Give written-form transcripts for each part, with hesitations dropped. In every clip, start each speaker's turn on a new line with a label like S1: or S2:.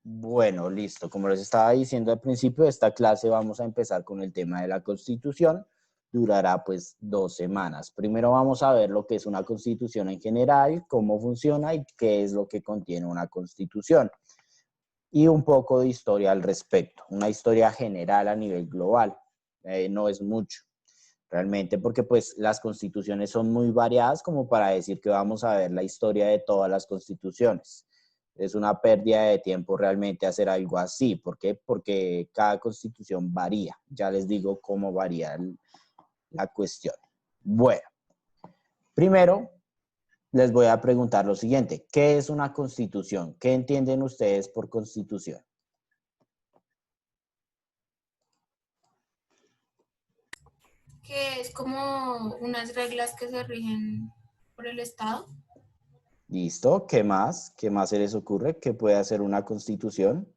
S1: Bueno, listo. Como les estaba diciendo al principio de esta clase, vamos a empezar con el tema de la Constitución. Durará pues 2 semanas. Primero vamos a ver lo que es una Constitución en general, cómo funciona y qué es lo que contiene una Constitución. Y un poco de historia al respecto. Una historia general a nivel global. No es mucho, realmente, porque pues las constituciones son muy variadas como para decir que vamos a ver la historia de todas las constituciones. Es una pérdida de tiempo realmente hacer algo así. ¿Por qué? Porque cada constitución varía. Ya les digo cómo varía la cuestión. Bueno, primero les voy a preguntar lo siguiente. ¿Qué es una constitución? ¿Qué entienden ustedes por constitución?
S2: Que es como unas reglas que se rigen por el Estado.
S1: ¿Listo? ¿Qué más? ¿Qué más se les ocurre? ¿Qué puede hacer una constitución?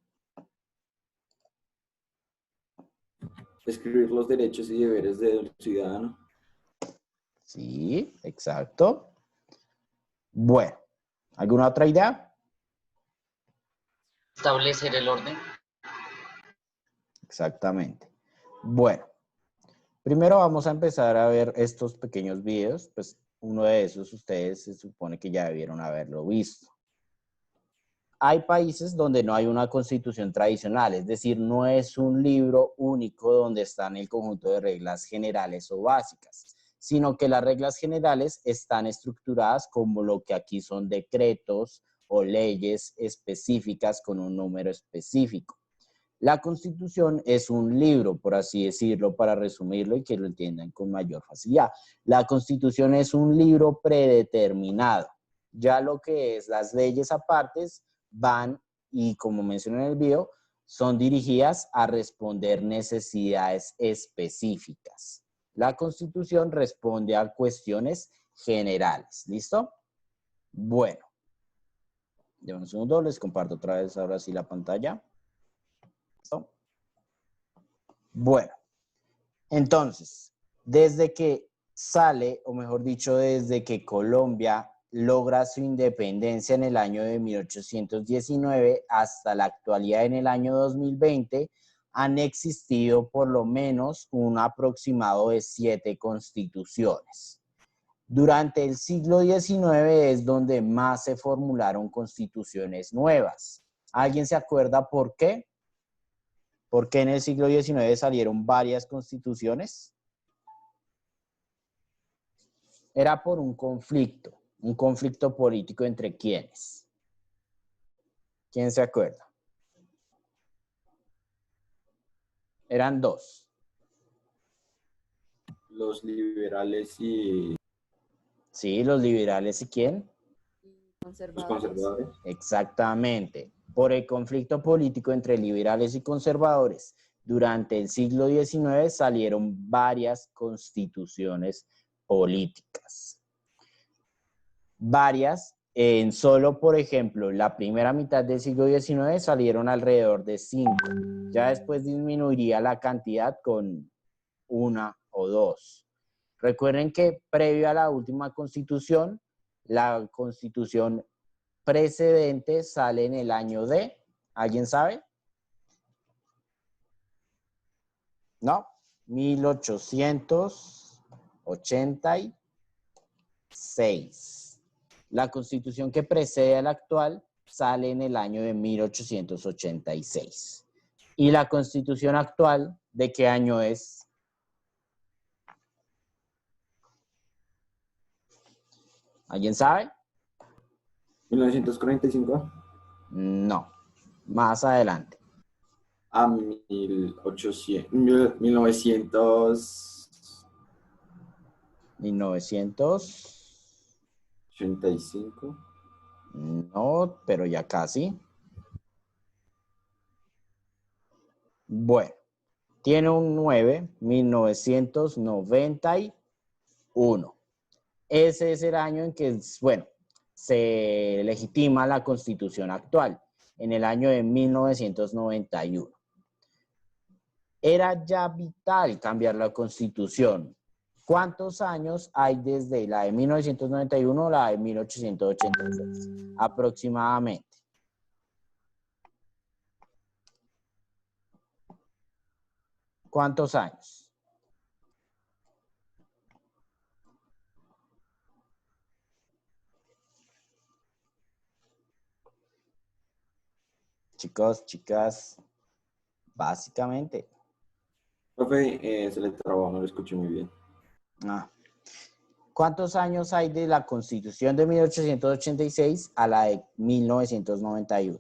S3: Describir los derechos y deberes del ciudadano.
S1: Sí, exacto. Bueno, ¿alguna otra idea?
S4: Establecer el orden.
S1: Exactamente. Bueno, primero vamos a empezar a ver estos pequeños videos. Pues uno de esos ustedes se supone que ya debieron haberlo visto. Hay países donde no hay una constitución tradicional, es decir, no es un libro único donde están el conjunto de reglas generales o básicas, sino que las reglas generales están estructuradas como lo que aquí son decretos o leyes específicas con un número específico. La Constitución es un libro, por así decirlo, para resumirlo y que lo entiendan con mayor facilidad. La Constitución es un libro predeterminado. Ya lo que es las leyes apartes van, y como mencioné en el video, son dirigidas a responder necesidades específicas. La Constitución responde a cuestiones generales. ¿Listo? Bueno, de un segundo les comparto otra vez ahora sí la pantalla. ¿Listo? Bueno, entonces, desde que sale, o mejor dicho, desde que Colombia logra su independencia en el año de 1819 hasta la actualidad en el año 2020, han existido por lo menos un aproximado de 7 constituciones. Durante el siglo XIX es donde más se formularon constituciones nuevas. ¿Alguien se acuerda por qué? ¿Por qué en el siglo XIX salieron varias constituciones? Era por un conflicto político entre quiénes. ¿Quién se acuerda? Eran dos.
S3: Los liberales y
S1: Sí, los liberales y ¿quién?
S3: los conservadores.
S1: Exactamente. Por el conflicto político entre liberales y conservadores. Durante el siglo XIX salieron varias constituciones políticas. Varias, en solo, por ejemplo, la primera mitad del siglo XIX salieron alrededor de 5. Ya después disminuiría la cantidad con 1 o 2. Recuerden que previo a la última constitución, la constitución precedente sale en el año de, ¿alguien sabe? No, 1886. La constitución que precede a la actual sale en el año de 1886. ¿Y la constitución actual de qué año es? ¿Alguien sabe?
S3: 1945
S1: No, más adelante.
S3: a 1985.
S1: 1985. No, pero ya casi. Bueno, tiene un 9, 1991. Ese es el año en que, bueno, se legitima la Constitución actual, en el año de 1991. Era ya vital cambiar la Constitución. ¿Cuántos años hay desde la de 1991 a la de 1886? Aproximadamente. ¿Cuántos años? Chicos, chicas, básicamente.
S3: Profe, se le trabó, no lo escuché muy bien.
S1: Ah. ¿Cuántos años hay de la Constitución de 1886 a la de 1991?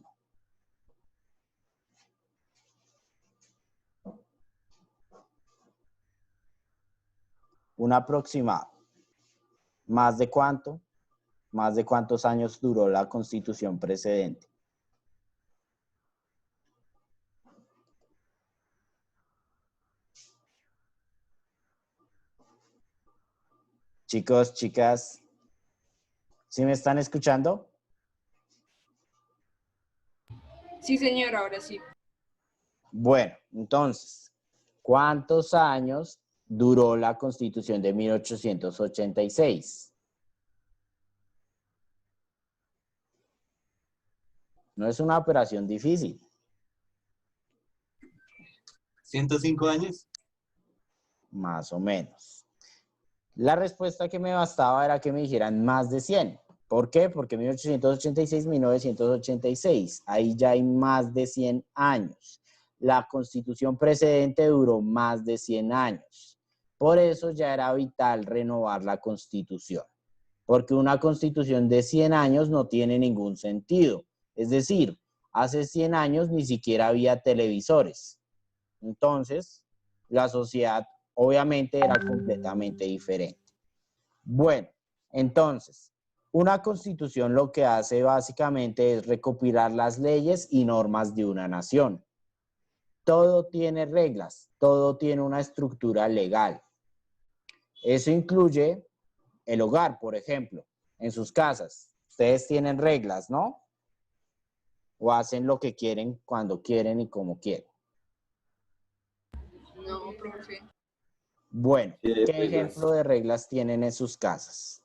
S1: Un aproximado. ¿Más de cuánto? ¿Más de cuántos años duró la Constitución precedente? Chicos, chicas, ¿sí me están escuchando?
S2: Sí, señor, ahora sí.
S1: Bueno, entonces, ¿cuántos años duró la Constitución de 1886? No es una operación difícil.
S4: 105 años.
S1: Más o menos. La respuesta que me bastaba era que me dijeran más de 100. ¿Por qué? Porque 1886, 1986. Ahí ya hay más de 100 años. La Constitución precedente duró más de 100 años. Por eso ya era vital renovar la Constitución. Porque una Constitución de 100 años no tiene ningún sentido. Es decir, hace 100 años ni siquiera había televisores. Entonces, la sociedad obviamente era completamente diferente. Bueno, entonces, una constitución lo que hace básicamente es recopilar las leyes y normas de una nación. Todo tiene reglas, todo tiene una estructura legal. Eso incluye el hogar, por ejemplo, en sus casas. Ustedes tienen reglas, ¿no? O hacen lo que quieren, cuando quieren y como quieren.
S2: No, profe.
S1: Bueno,
S3: Sí,
S1: ¿qué
S3: reglas.
S1: ejemplo de reglas tienen en sus casas?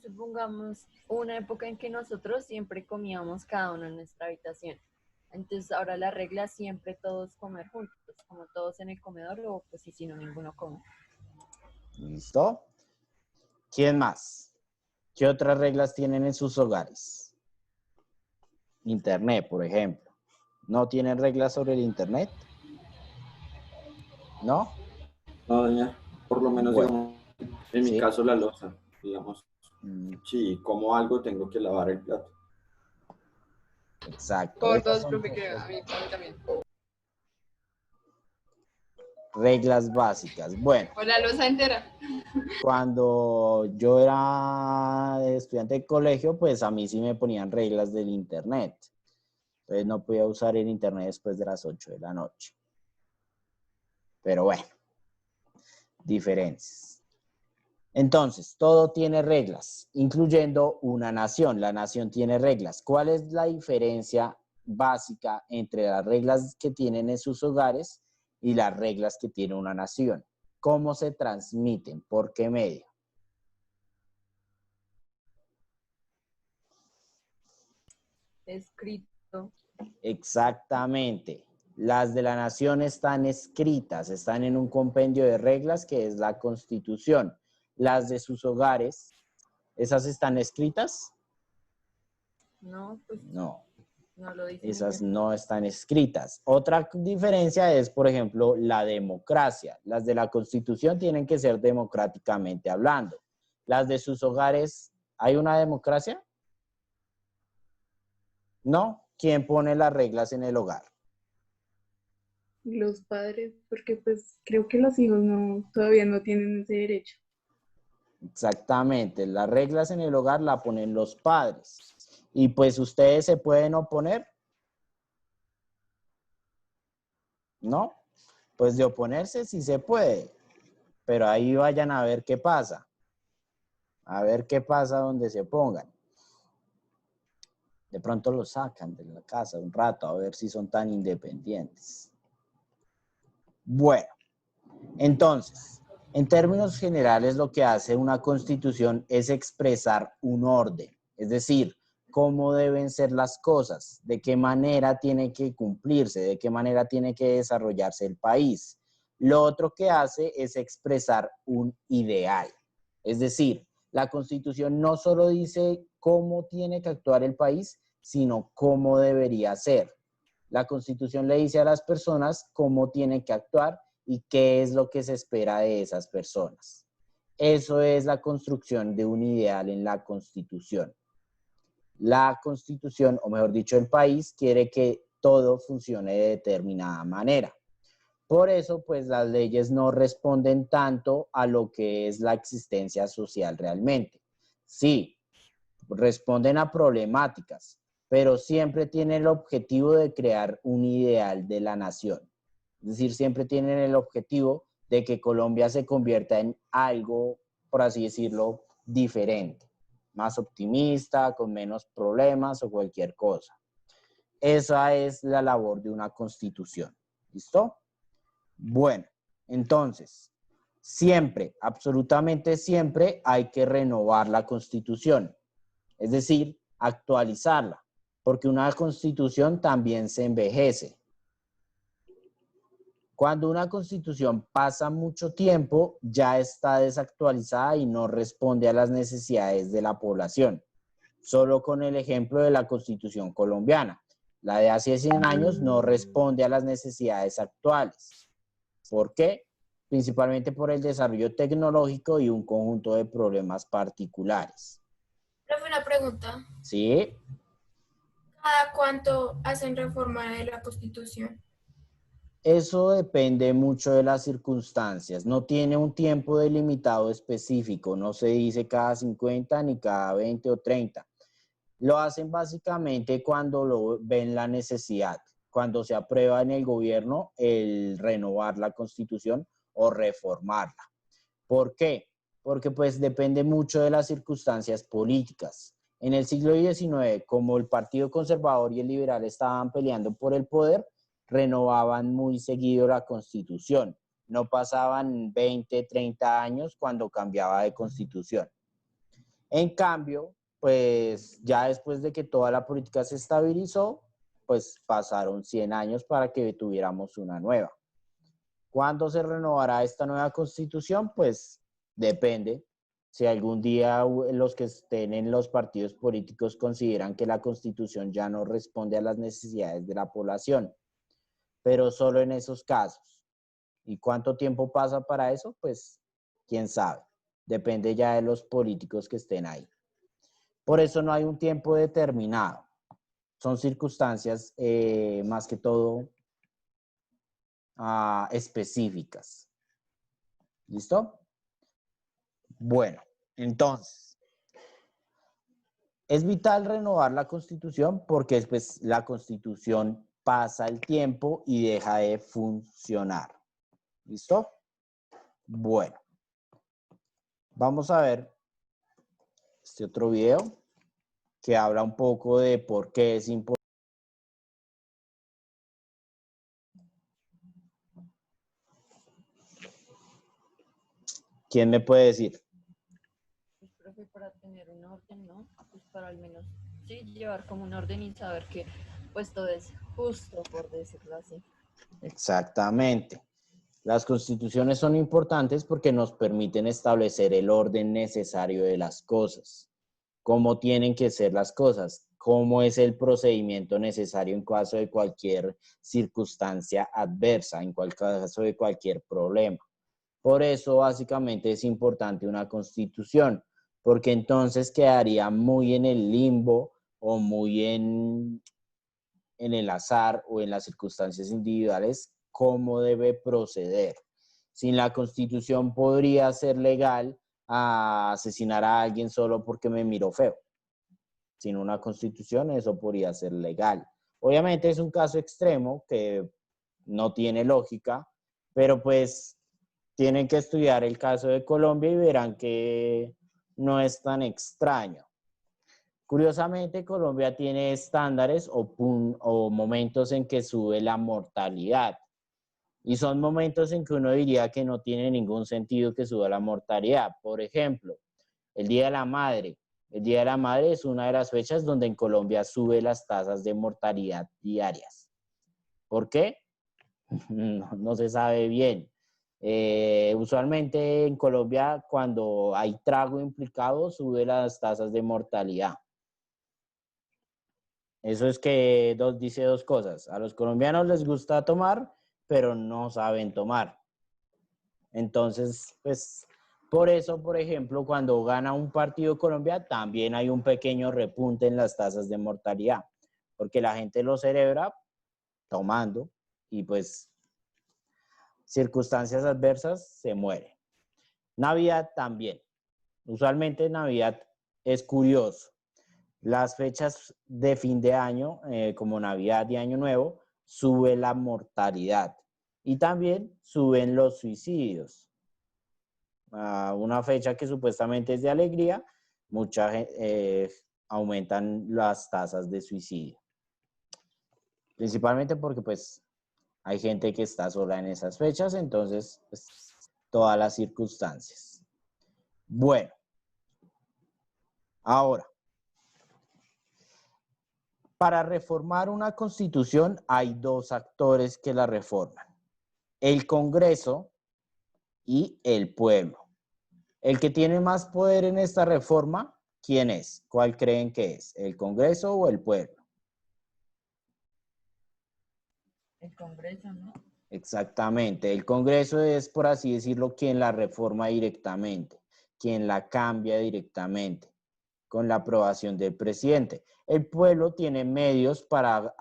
S5: Supongamos una época en que nosotros siempre comíamos cada uno en nuestra habitación. Entonces ahora la regla es siempre todos comer juntos, como todos en el comedor o pues si no ninguno come.
S1: ¿Listo? ¿Quién más? ¿Qué otras reglas tienen en sus hogares? Internet, por ejemplo. ¿No tienen reglas sobre el Internet? ¿No?
S3: No, doña, por lo menos,
S1: Bueno,
S3: digamos, en mi
S1: sí.
S3: caso la loza, digamos,
S1: Mm,
S3: si como algo tengo que lavar el plato.
S1: exacto.
S2: Por
S1: Estas
S2: dos,
S1: son
S2: profe, que a mí también.
S1: reglas básicas. Bueno,
S2: O la losa entera.
S1: cuando yo era estudiante de colegio, pues a mí sí me ponían reglas del Internet. Entonces no podía usar el Internet después de las 8 de la noche. Pero bueno, diferencias. Entonces, todo tiene reglas, incluyendo una nación. La nación tiene reglas. ¿Cuál es la diferencia básica entre las reglas que tienen en sus hogares y las reglas que tiene una nación? ¿Cómo se transmiten? ¿Por qué medio?
S5: Escrito.
S1: Exactamente. Las de la nación están escritas, están en un compendio de reglas que es la Constitución. Las de sus hogares, ¿esas están escritas?
S5: No, pues
S1: No.
S5: no lo dicen
S1: Esas
S5: ellos.
S1: no están escritas. Otra diferencia es, por ejemplo, la democracia. Las de la Constitución tienen que ser democráticamente hablando. Las de sus hogares, ¿hay una democracia? No. ¿Quién pone las reglas en el hogar?
S6: Los padres, porque pues creo que los hijos no, todavía no tienen ese derecho.
S1: Exactamente. Las reglas en el hogar la ponen los padres. Y pues ustedes se pueden oponer. ¿No? Pues de oponerse sí se puede. Pero ahí vayan a ver qué pasa. A ver qué pasa donde se pongan. De pronto los sacan de la casa un rato a ver si son tan independientes. Bueno, entonces, en términos generales lo que hace una constitución es expresar un orden. Es decir, cómo deben ser las cosas, de qué manera tiene que cumplirse, de qué manera tiene que desarrollarse el país. Lo otro que hace es expresar un ideal. Es decir, la Constitución no solo dice cómo tiene que actuar el país, sino cómo debería ser. La Constitución le dice a las personas cómo tienen que actuar y qué es lo que se espera de esas personas. Eso es la construcción de un ideal en la Constitución. La Constitución, o mejor dicho, el país, quiere que todo funcione de determinada manera. Por eso, pues las leyes no responden tanto a lo que es la existencia social realmente. Sí, responden a problemáticas, pero siempre tienen el objetivo de crear un ideal de la nación. Es decir, siempre tienen el objetivo de que Colombia se convierta en algo, por así decirlo, diferente, más optimista, con menos problemas o cualquier cosa. Esa es la labor de una constitución. ¿Listo? Bueno, entonces, siempre, absolutamente siempre hay que renovar la Constitución, es decir, actualizarla, porque una Constitución también se envejece. Cuando una Constitución pasa mucho tiempo, ya está desactualizada y no responde a las necesidades de la población. Solo con el ejemplo de la Constitución colombiana. La de hace 100 años no responde a las necesidades actuales. ¿Por qué? Principalmente por el desarrollo tecnológico y un conjunto de problemas particulares.
S2: Profe, una pregunta.
S1: ¿Sí?
S2: ¿Cada cuánto hacen reforma de la Constitución?
S1: Eso depende mucho de las circunstancias. No tiene un tiempo delimitado específico. No se dice cada 50 ni cada 20 o 30. Lo hacen básicamente cuando ven la necesidad, cuando se aprueba en el gobierno el renovar la Constitución o reformarla. ¿Por qué? Porque pues depende mucho de las circunstancias políticas. En el siglo XIX, como el Partido Conservador y el Liberal estaban peleando por el poder, renovaban muy seguido la Constitución. No pasaban 20, 30 años cuando cambiaba de Constitución. En cambio, pues ya después de que toda la política se estabilizó, pues pasaron 100 años para que tuviéramos una nueva. ¿Cuándo se renovará esta nueva Constitución? Pues depende. Si algún día los que estén en los partidos políticos consideran que la Constitución ya no responde a las necesidades de la población, pero solo en esos casos. ¿Y cuánto tiempo pasa para eso? Pues quién sabe. Depende ya de los políticos que estén ahí. Por eso no hay un tiempo determinado. Son circunstancias más que todo específicas. ¿Listo? Bueno, entonces, es vital renovar la Constitución porque después la Constitución pasa el tiempo y deja de funcionar. ¿Listo? Bueno, vamos a ver este otro video que habla un poco de por qué es importante. ¿Quién me puede decir?
S5: Pues, profe, para tener un orden, ¿no? Pues para al menos, sí, llevar como un orden y saber que pues todo es justo, por decirlo así.
S1: Exactamente. Las constituciones son importantes porque nos permiten establecer el orden necesario de las cosas, cómo tienen que ser las cosas, cómo es el procedimiento necesario en caso de cualquier circunstancia adversa, en caso de cualquier problema. Por eso, básicamente, es importante una constitución, porque entonces quedaría muy en el limbo o muy en el azar o en las circunstancias individuales cómo debe proceder. Sin la Constitución podría ser legal asesinar a alguien solo porque me miró feo. Sin una Constitución eso podría ser legal. Obviamente es un caso extremo que no tiene lógica, pero pues tienen que estudiar el caso de Colombia y verán que no es tan extraño. Curiosamente, Colombia tiene estándares o momentos en que sube la mortalidad. Y son momentos en que uno diría que no tiene ningún sentido que suba la mortalidad. Por ejemplo, el Día de la Madre. El Día de la Madre es una de las fechas donde en Colombia sube las tasas de mortalidad diarias. ¿Por qué? No se sabe bien. Usualmente en Colombia, cuando hay trago implicado, sube las tasas de mortalidad. Eso es que dice dos cosas. A los colombianos les gusta tomar, pero no saben tomar. Entonces, pues, por eso, por ejemplo, cuando gana un partido Colombia, también hay un pequeño repunte en las tasas de mortalidad, porque la gente lo celebra tomando y pues circunstancias adversas se muere. Navidad también. Usualmente Navidad es curioso. Las fechas de fin de año, como Navidad y Año Nuevo, sube la mortalidad y también suben los suicidios. Una fecha que supuestamente es de alegría, aumentan las tasas de suicidio. Principalmente porque pues hay gente que está sola en esas fechas, entonces pues, todas las circunstancias. Bueno, ahora, para reformar una constitución hay dos actores que la reforman, el Congreso y el pueblo. El que tiene más poder en esta reforma, ¿quién es? ¿Cuál creen que es? ¿El Congreso o el pueblo?
S5: El Congreso, ¿no?
S1: Exactamente. El Congreso es, por así decirlo, quien la reforma directamente, quien la cambia directamente, con la aprobación del presidente. El pueblo tiene medios para,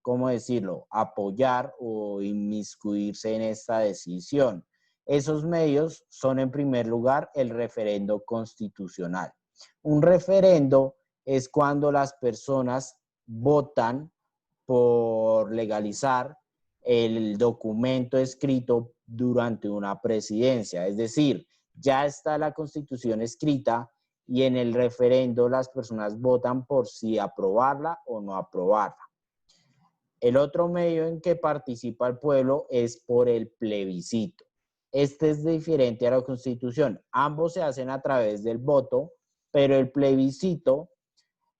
S1: ¿cómo decirlo?, apoyar o inmiscuirse en esta decisión. Esos medios son, en primer lugar, el referendo constitucional. Un referendo es cuando las personas votan por legalizar el documento escrito durante una presidencia. Es decir, ya está la Constitución escrita y en el referendo las personas votan por si aprobarla o no aprobarla. El otro medio en que participa el pueblo es por el plebiscito. Este es diferente a la Constitución. Ambos se hacen a través del voto, pero el plebiscito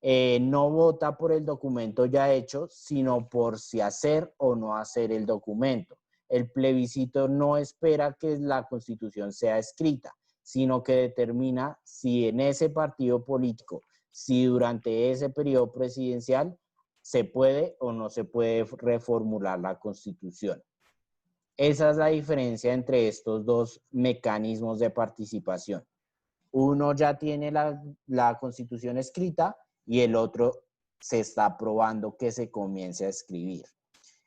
S1: no vota por el documento ya hecho, sino por si hacer o no hacer el documento. El plebiscito no espera que la Constitución sea escrita, sino que determina si en ese partido político, si durante ese periodo presidencial se puede o no se puede reformular la Constitución. Esa es la diferencia entre estos dos mecanismos de participación. Uno ya tiene la Constitución escrita y el otro se está probando que se comience a escribir.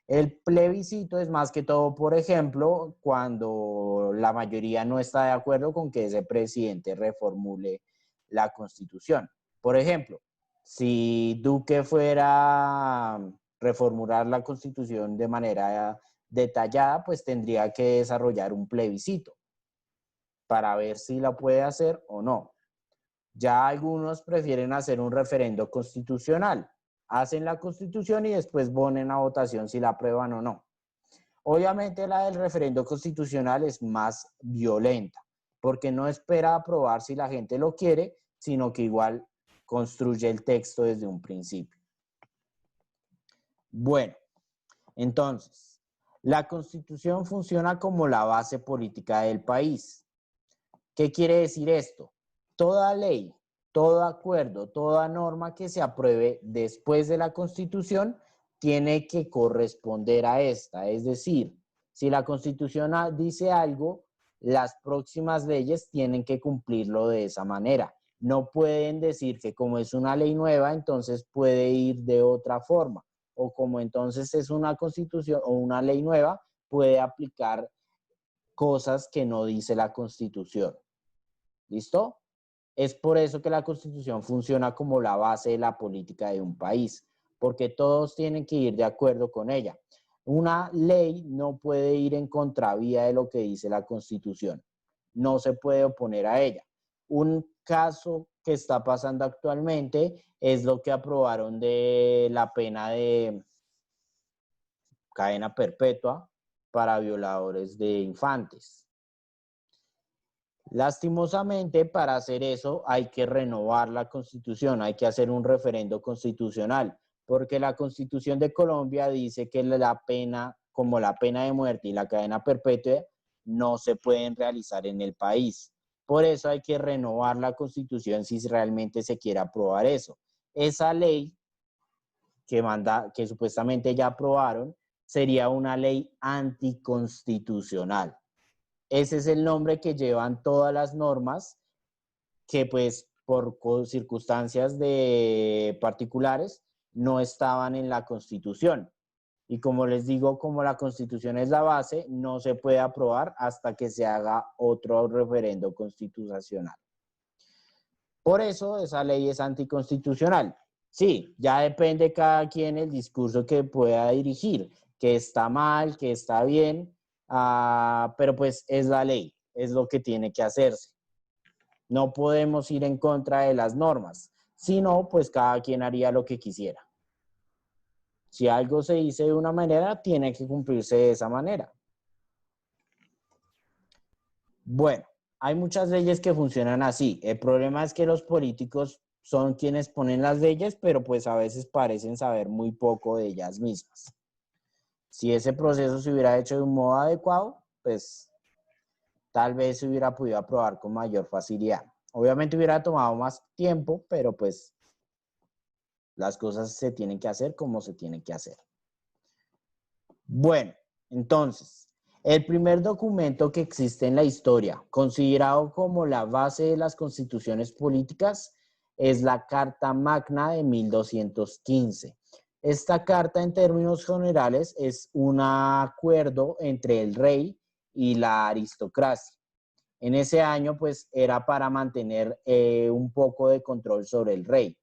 S1: El plebiscito es más que todo, por ejemplo, cuando la mayoría no está de acuerdo con que ese presidente reformule la Constitución. Por ejemplo, si Duque fuera a reformular la Constitución de manera detallada, pues tendría que desarrollar un plebiscito para ver si la puede hacer o no. Ya algunos prefieren hacer un referendo constitucional. Hacen la Constitución y después ponen a votación si la aprueban o no. Obviamente la del referendo constitucional es más violenta, porque no espera aprobar si la gente lo quiere, sino que igual construye el texto desde un principio. Bueno, entonces, la Constitución funciona como la base política del país. ¿Qué quiere decir esto? Toda ley, todo acuerdo, toda norma que se apruebe después de la Constitución tiene que corresponder a esta. Es decir, si la Constitución dice algo, las próximas leyes tienen que cumplirlo de esa manera. No pueden decir que como es una ley nueva, entonces puede ir de otra forma. O como entonces es una Constitución o una ley nueva, puede aplicar cosas que no dice la Constitución. ¿Listo? Es por eso que la Constitución funciona como la base de la política de un país, porque todos tienen que ir de acuerdo con ella. Una ley no puede ir en contravía de lo que dice la Constitución. No se puede oponer a ella. Un caso que está pasando actualmente es lo que aprobaron de la pena de cadena perpetua para violadores de infantes. Lastimosamente, para hacer eso hay que renovar la Constitución, hay que hacer un referendo constitucional, porque la Constitución de Colombia dice que la pena, como la pena de muerte y la cadena perpetua, no se pueden realizar en el país. Por eso hay que renovar la Constitución si realmente se quiere aprobar eso. Esa ley que supuestamente ya aprobaron sería una ley anticonstitucional. Ese es el nombre que llevan todas las normas que pues por circunstancias particulares no estaban en la Constitución. Y como les digo, como la Constitución es la base, no se puede aprobar hasta que se haga otro referendo constitucional. Por eso esa ley es anticonstitucional. Sí, ya depende cada quien el discurso que pueda dirigir, que está mal, que está bien, pero pues es la ley, es lo que tiene que hacerse. No podemos ir en contra de las normas, sino pues cada quien haría lo que quisiera. Si algo se dice de una manera, tiene que cumplirse de esa manera. Bueno, hay muchas leyes que funcionan así. El problema es que los políticos son quienes ponen las leyes, pero pues a veces parecen saber muy poco de ellas mismas. Si ese proceso se hubiera hecho de un modo adecuado, pues tal vez se hubiera podido aprobar con mayor facilidad. Obviamente hubiera tomado más tiempo, pero pues las cosas se tienen que hacer como se tienen que hacer. Bueno, entonces, el primer documento que existe en la historia, considerado como la base de las constituciones políticas, es la Carta Magna de 1215. Esta carta, en términos generales, es un acuerdo entre el rey y la aristocracia. En ese año, pues, era para mantener un poco de control sobre el rey.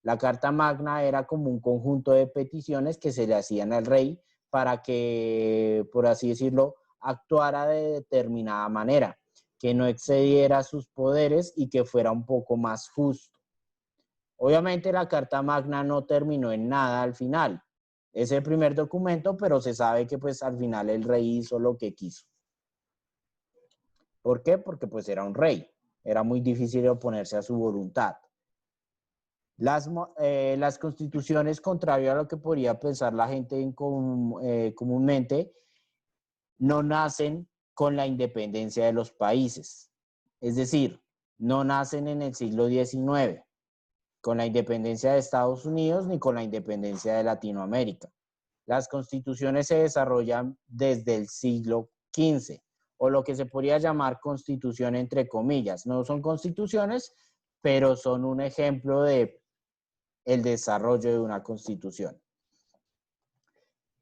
S1: La Carta Magna era como un conjunto de peticiones que se le hacían al rey para que, por así decirlo, actuara de determinada manera, que no excediera sus poderes y que fuera un poco más justo. Obviamente la Carta Magna no terminó en nada al final. Es el primer documento, pero se sabe que pues al final el rey hizo lo que quiso. ¿Por qué? Porque pues era un rey. Era muy difícil oponerse a su voluntad. Las constituciones, contrario a lo que podría pensar la gente comúnmente, no nacen con la independencia de los países. Es decir, no nacen en el siglo XIX, con la independencia de Estados Unidos ni con la independencia de Latinoamérica. Las constituciones se desarrollan desde el siglo XV, o lo que se podría llamar constitución entre comillas. No son constituciones, pero son un ejemplo de el desarrollo de una constitución.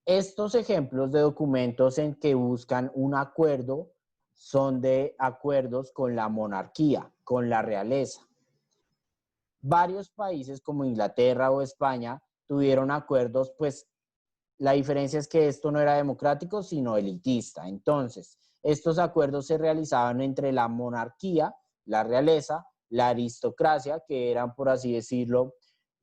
S1: Estos ejemplos de documentos en que buscan un acuerdo son de acuerdos con la monarquía, con la realeza. Varios países como Inglaterra o España tuvieron acuerdos, pues la diferencia es que esto no era democrático, sino elitista. Entonces, estos acuerdos se realizaban entre la monarquía, la realeza, la aristocracia, que eran, por así decirlo,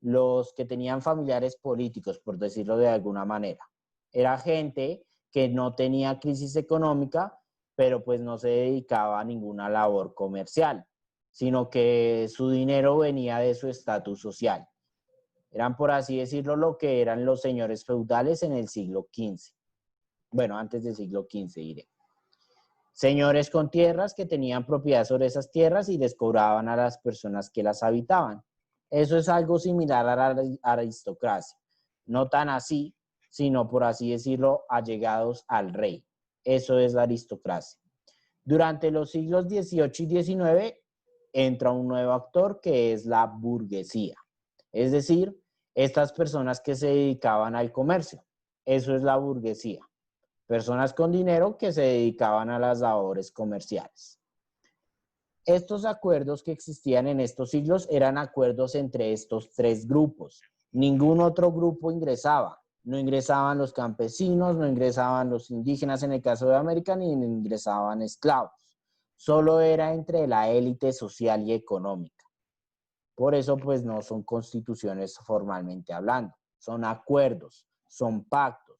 S1: los que tenían familiares políticos, por decirlo de alguna manera. Era gente que no tenía crisis económica, pero pues no se dedicaba a ninguna labor comercial, sino que su dinero venía de su estatus social. Eran, por así decirlo, lo que eran los señores feudales en el siglo XV. Bueno, antes del siglo XV, diré. Señores con tierras que tenían propiedad sobre esas tierras y les cobraban a las personas que las habitaban. Eso es algo similar a la aristocracia. No tan así, sino, por así decirlo, allegados al rey. Eso es la aristocracia. Durante los siglos XVIII y XIX entra un nuevo actor que es la burguesía. Es decir, estas personas que se dedicaban al comercio. Eso es la burguesía. Personas con dinero que se dedicaban a las labores comerciales. Estos acuerdos que existían en estos siglos eran acuerdos entre estos tres grupos. Ningún otro grupo ingresaba. No ingresaban los campesinos, no ingresaban los indígenas en el caso de América, ni ingresaban esclavos. Solo era entre la élite social y económica. Por eso, pues, no son constituciones formalmente hablando. Son acuerdos, son pactos.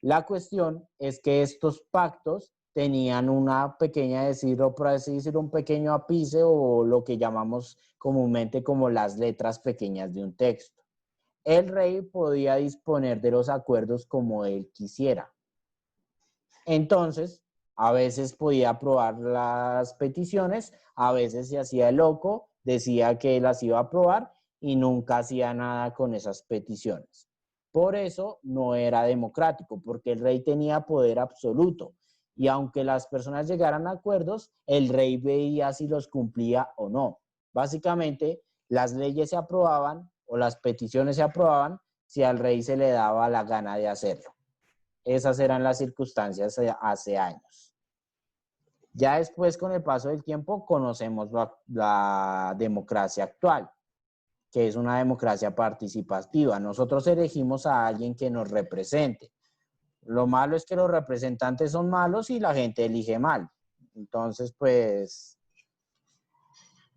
S1: La cuestión es que estos pactos tenían una pequeña, decirlo por así decirlo, un pequeño ápice o lo que llamamos comúnmente como las letras pequeñas de un texto. El rey podía disponer de los acuerdos como él quisiera. Entonces, a veces podía aprobar las peticiones, a veces se hacía el loco, decía que las iba a aprobar y nunca hacía nada con esas peticiones. Por eso no era democrático, porque el rey tenía poder absoluto. Y aunque las personas llegaran a acuerdos, el rey veía si los cumplía o no. Básicamente, las leyes se aprobaban o las peticiones se aprobaban si al rey se le daba la gana de hacerlo. Esas eran las circunstancias hace años. Ya después, con el paso del tiempo, conocemos la democracia actual, que es una democracia participativa. Nosotros elegimos a alguien que nos represente. Lo malo es que los representantes son malos y la gente elige mal. Entonces, pues,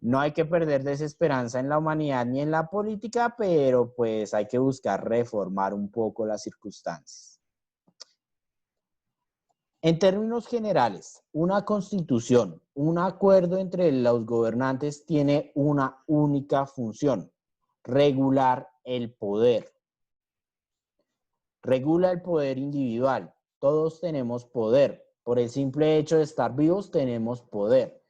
S1: no hay que perder desesperanza en la humanidad ni en la política, pero pues hay que buscar reformar un poco las circunstancias. En términos generales, una constitución, un acuerdo entre los gobernantes tiene una única función: regular el poder. Regula el poder individual. Todos tenemos poder. Por el simple hecho de estar vivos tenemos poder.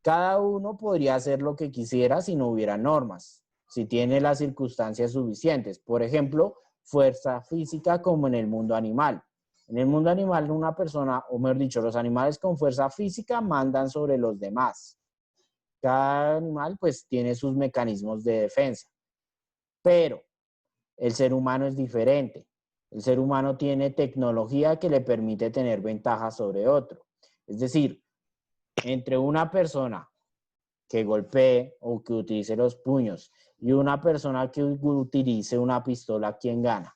S1: Cada uno podría hacer lo que quisiera si no hubiera normas, si tiene las circunstancias suficientes. Por ejemplo, fuerza física como en el mundo animal. En el mundo animal, una persona, o mejor dicho, los animales con fuerza física mandan sobre los demás. Cada animal pues tiene sus mecanismos de defensa. Pero el ser humano es diferente. El ser humano tiene tecnología que le permite tener ventaja sobre otro. Es decir, entre una persona que golpee o que utilice los puños y una persona que utilice una pistola, ¿quién gana?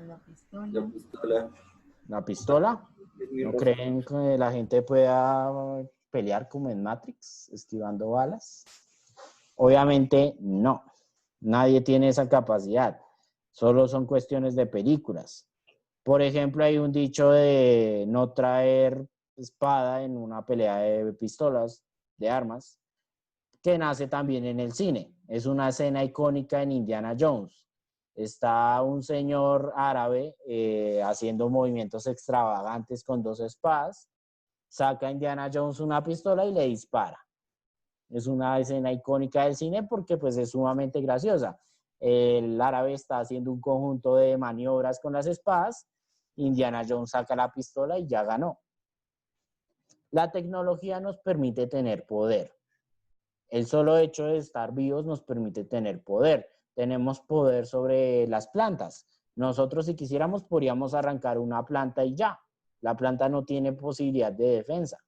S5: La pistola.
S3: La pistola
S1: ¿La pistola?
S3: es mi
S1: ¿No
S3: razón.
S1: creen que la gente pueda pelear como en Matrix, esquivando balas? Obviamente no. Nadie tiene esa capacidad. Solo son cuestiones de películas. Por ejemplo, hay un dicho de no traer espada en una pelea de pistolas, de armas, que nace también en el cine. Es una escena icónica en Indiana Jones. Está un señor árabe haciendo movimientos extravagantes con dos espadas, saca a Indiana Jones una pistola y le dispara. Es una escena icónica del cine porque pues es sumamente graciosa. El árabe está haciendo un conjunto de maniobras con las espadas, Indiana Jones saca la pistola y ya ganó. La tecnología nos permite tener poder. El solo hecho de estar vivos nos permite tener poder. Tenemos poder sobre las plantas. Nosotros, si quisiéramos, podríamos arrancar una planta y ya. La planta no tiene posibilidad de defensa.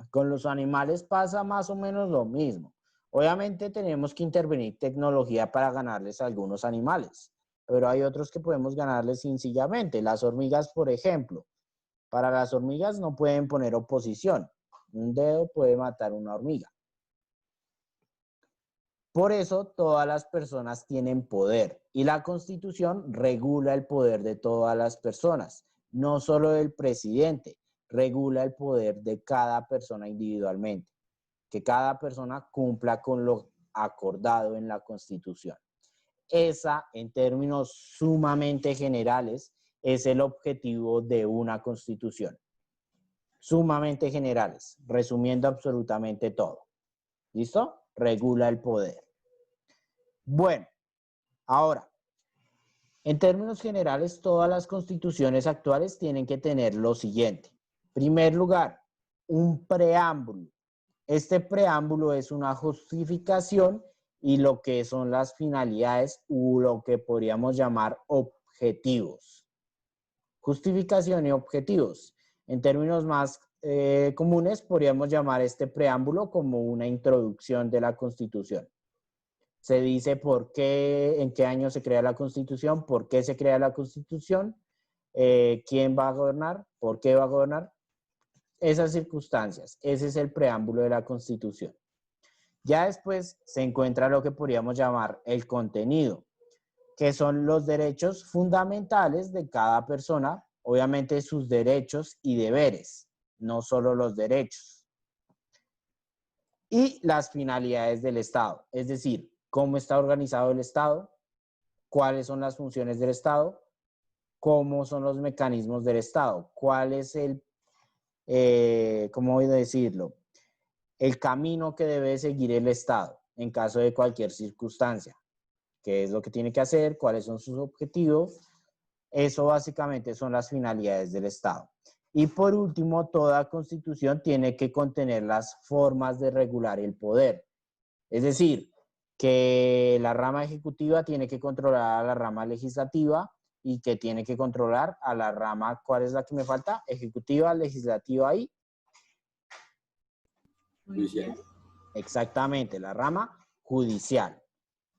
S1: Con los animales pasa más o menos lo mismo. Obviamente tenemos que intervenir tecnología para ganarles a algunos animales, pero hay otros que podemos ganarles sencillamente. Las hormigas, por ejemplo. Para las hormigas no pueden poner oposición. Un dedo puede matar una hormiga. Por eso todas las personas tienen poder y la Constitución regula el poder de todas las personas, no solo del presidente, regula el poder de cada persona individualmente, que cada persona cumpla con lo acordado en la Constitución. Esa, en términos sumamente generales, es el objetivo de una Constitución. Sumamente generales, resumiendo absolutamente todo. ¿Listo? Regula el poder. Bueno, ahora, en términos generales, todas las constituciones actuales tienen que tener lo siguiente. En primer lugar, un preámbulo. Este preámbulo es una justificación y lo que son las finalidades o lo que podríamos llamar objetivos. Justificación y objetivos. En términos más comunes, podríamos llamar este preámbulo como una introducción de la Constitución. Se dice por qué, en qué año se crea la Constitución, por qué se crea la Constitución, quién va a gobernar, por qué va a gobernar. Esas circunstancias, ese es el preámbulo de la Constitución. Ya después se encuentra lo que podríamos llamar el contenido. que son los derechos fundamentales de cada persona, obviamente sus derechos y deberes, no solo los derechos. Y las finalidades del Estado, es decir, cómo está organizado el Estado, cuáles son las funciones del Estado, cómo son los mecanismos del Estado, cuál es el, ¿cómo voy a decirlo? El camino que debe seguir el Estado en caso de cualquier circunstancia. ¿Qué es lo que tiene que hacer? ¿Cuáles son sus objetivos? Eso básicamente son las finalidades del Estado. Y por último, toda constitución tiene que contener las formas de regular el poder. Es decir, que la rama ejecutiva tiene que controlar a la rama legislativa y que tiene que controlar a la rama, ¿cuál es la que me falta? Ejecutiva, legislativa y...
S3: Judicial.
S1: Exactamente, la rama judicial.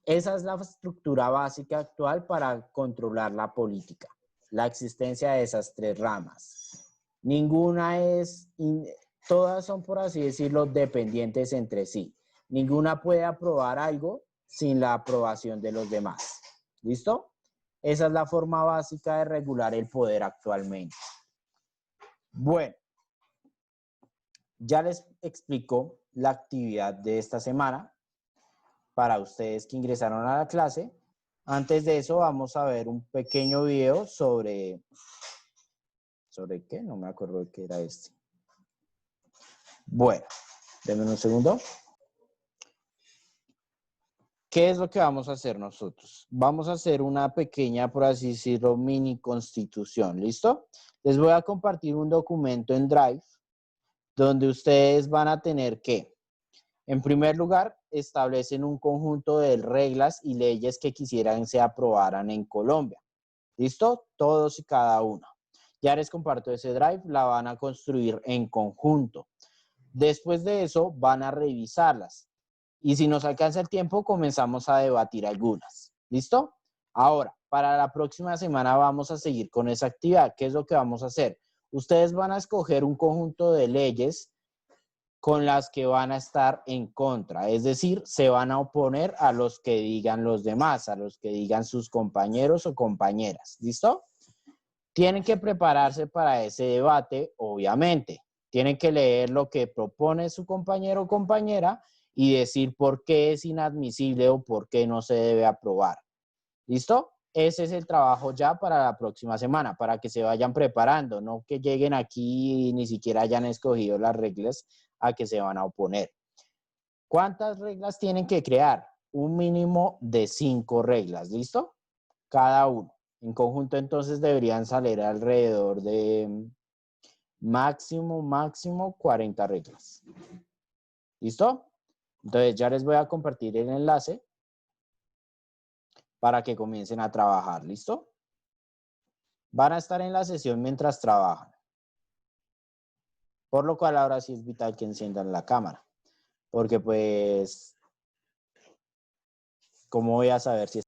S1: Esa es la estructura básica actual para controlar la política, la existencia de esas tres ramas. Ninguna es, todas son, por así decirlo, dependientes entre sí. Ninguna puede aprobar algo sin la aprobación de los demás. ¿Listo? Esa es la forma básica de regular el poder actualmente. Bueno, ya les explico la actividad de esta semana para ustedes que ingresaron a la clase. Antes de eso vamos a ver un pequeño video sobre qué, no me acuerdo de qué era este. Bueno, denme un segundo. ¿Qué es lo que vamos a hacer nosotros? Vamos a hacer una pequeña, por así decirlo, mini constitución, ¿listo? Les voy a compartir un documento en Drive donde ustedes van a tener que, en primer lugar, establecen un conjunto de reglas y leyes que quisieran se aprobaran en Colombia. ¿Listo? Todos y cada uno. Ya les comparto ese Drive, la van a construir en conjunto. Después de eso, van a revisarlas. Y si nos alcanza el tiempo, comenzamos a debatir algunas. ¿Listo? Ahora, para la próxima semana vamos a seguir con esa actividad. ¿Qué es lo que vamos a hacer? Ustedes van a escoger un conjunto de leyes con las que van a estar en contra. Es decir, se van a oponer a los que digan los demás, a los que digan sus compañeros o compañeras. ¿Listo? Tienen que prepararse para ese debate, obviamente. Tienen que leer lo que propone su compañero o compañera y decir por qué es inadmisible o por qué no se debe aprobar. ¿Listo? Ese es el trabajo ya para la próxima semana, para que se vayan preparando, no que lleguen aquí y ni siquiera hayan escogido las reglas a que se van a oponer. ¿Cuántas reglas tienen que crear? Un mínimo de 5 reglas, ¿listo? Cada uno. En conjunto entonces deberían salir alrededor de máximo 40 reglas. ¿Listo? Entonces ya les voy a compartir el enlace para que comiencen a trabajar. ¿Listo? Van a estar en la sesión mientras trabajan. Por lo cual ahora sí es vital que enciendan la cámara. Porque pues, ¿cómo voy a saber si